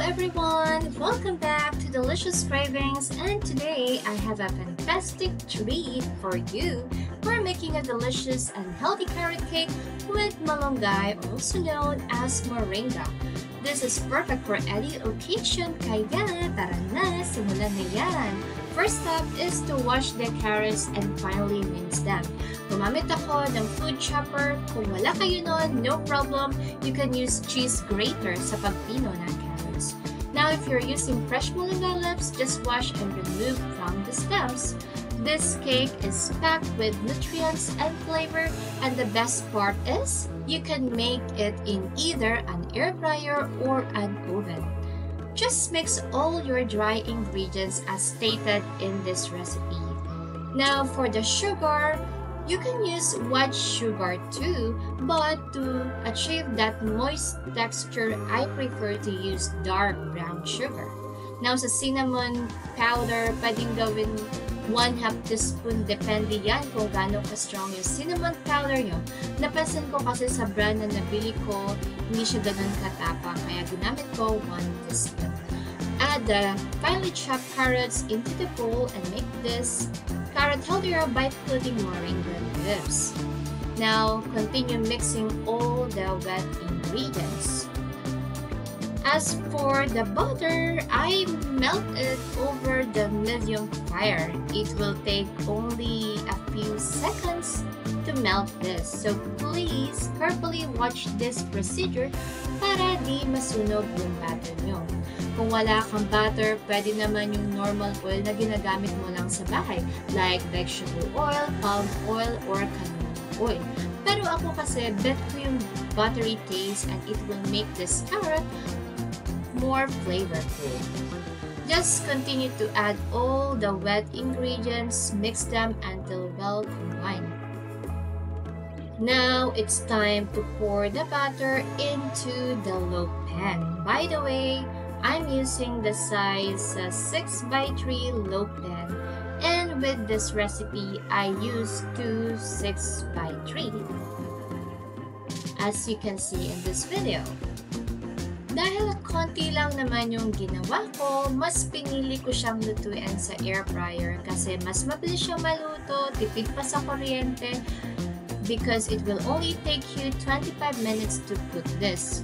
everyone! Welcome back to Delicious Cravings, and today I have a fantastic treat for you. We're making a delicious and healthy carrot cake with malunggay, also known as moringa. This is perfect for any occasion, kaya tara na, simulan na yan! First step is to wash the carrots and finally mince them. Gumamit ako ng food chopper. Kung wala kayo nun, no problem. You can use cheese grater sa pagpino ng carrots. Now, if you're using fresh malunggay leaves, just wash and remove from the stems. This cake is packed with nutrients and flavor, and the best part is you can make it in either an air fryer or an oven. Just mix all your dry ingredients as stated in this recipe. Now for the sugar, you can use white sugar too, but to achieve that moist texture, I prefer to use dark brown sugar. Now sa cinnamon powder, pwedeng gawin 1/2 teaspoon, depende yan kung gaano ka-strong yung cinnamon powder nyo. Napansin ko kasi sa brand na nabili ko, hindi siya ganun katapang, kaya ginamit ko 1 teaspoon. Add the finely chopped carrots into the bowl and make this carrot healthier by putting moringa leaves. Now, continue mixing all the wet ingredients. As for the butter, I melt it over the medium fire. It will take only a few seconds to melt this. So please carefully watch this procedure para di masunog yung butter nyo. Kung wala kang butter, pwede naman yung normal oil na ginagamit mo lang sa bahay, like vegetable oil, palm oil, or canola oil. Pero ako kasi, bet ko yung buttery taste and it will make this carrot more flavorful. Just continue to add all the wet ingredients, mix them until well combined. Now it's time to pour the batter into the loaf pan. By the way, I'm using the size 6x3 loaf pan, and with this recipe I use 2 6x3, as you can see in this video. Dahil konti lang naman yung ginawa ko, mas pinili ko siyang lutuin sa air fryer kasi mas mabilis siyang maluto, tipid pa sa kuryente, because it will only take you 25 minutes to cook this.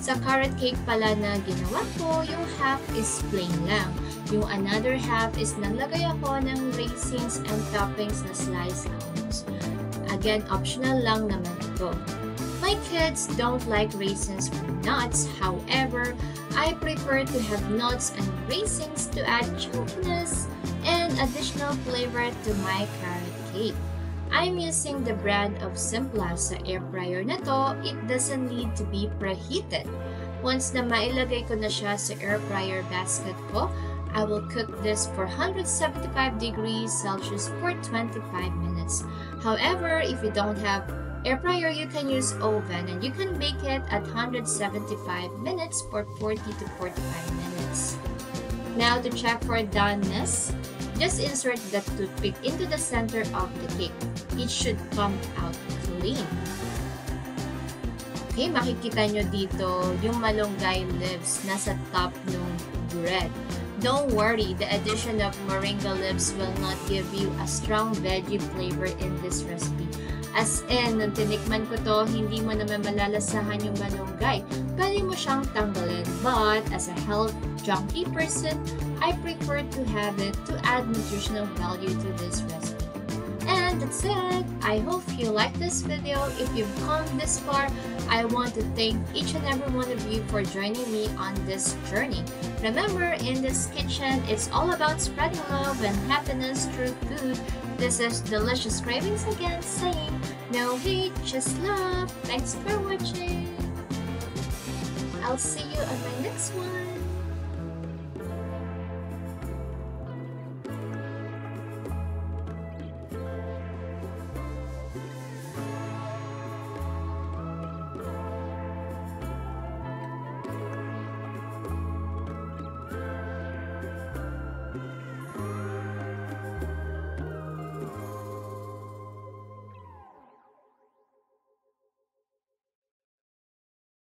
Sa carrot cake pala na ginawa ko, yung half is plain lang. Yung another half is naglagay ako ng raisins and toppings na sliced almonds. Again, optional lang naman ito. My kids don't like raisins or nuts. However, I prefer to have nuts and raisins to add chunkiness and additional flavor to my carrot cake. I'm using the brand of Simpla sa air fryer na to. It doesn't need to be preheated. Once na mailagay ko na siya sa air fryer basket ko, I will cook this for 175 degrees Celsius for 25 minutes. However, if you don't have air fryer, you can use oven and you can bake it at 175 minutes for 40 to 45 minutes. Now to check for doneness, just insert the toothpick into the center of the cake. It should come out clean. Okay, makikita nyo dito yung malunggay leaves nasa top ng bread. Don't worry, the addition of moringa leaves will not give you a strong veggie flavor in this recipe. As in, nung tinikman ko to, hindi mo naman malalasahan yung malunggay. Pwede mo siyang tanggalin. But, as a health junkie person, I prefer to have it to add nutritional value to this recipe. And that's it! I hope you like this video. If you've come this far, I want to thank each and every one of you for joining me on this journey. Remember, in this kitchen, it's all about spreading love and happiness through food. This is Delicious Cravings again, saying, no hate, just love. Thanks for watching. I'll see you on my next one.